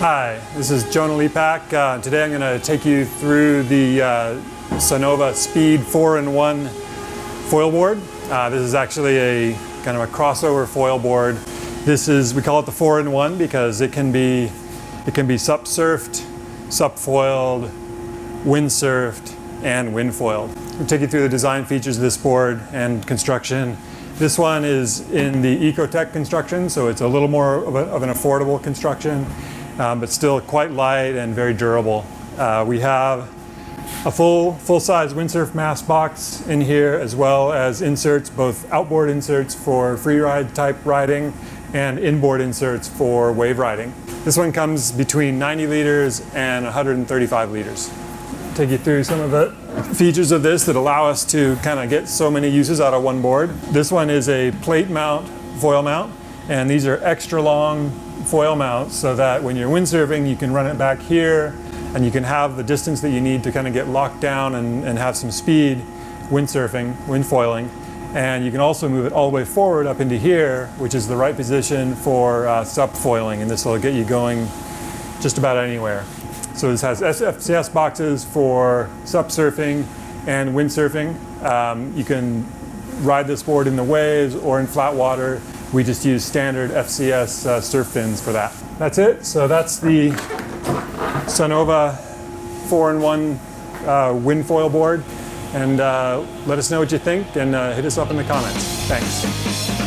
Hi, this is Jonah Lepak. Today I'm going to take you through the Sunova SPEEED 4-in-1 foil board. This is actually a kind of a crossover foil board. We call it the 4-in-1 because it can be SUP surfed, SUP foiled, wind surfed, and wind foiled. I'll take you through the design features of this board and construction. This one is in the Ecotech construction, so it's a little more of an affordable construction, but still quite light and very durable. We have a full-size windsurf mast box in here, as well as inserts, both outboard inserts for free ride type riding and inboard inserts for wave riding. This one comes between 90 liters and 135 liters. Take you through some of the features of this that allow us to kind of get so many uses out of one board. This one is a plate mount foil mount, and these are extra long foil mounts so that when you're windsurfing you can run it back here and you can have the distance that you need to kind of get locked down and have some speed windsurfing, wind foiling. And you can also move it all the way forward up into here, which is the right position for SUP foiling, and this will get you going just about anywhere. So this has FCS boxes for SUP surfing and windsurfing. You can ride this board in the waves or in flat water. We just use standard FCS surf fins for that. That's it. So that's the Sunova 4-in-1 wind foil board. And let us know what you think and hit us up in the comments. Thanks.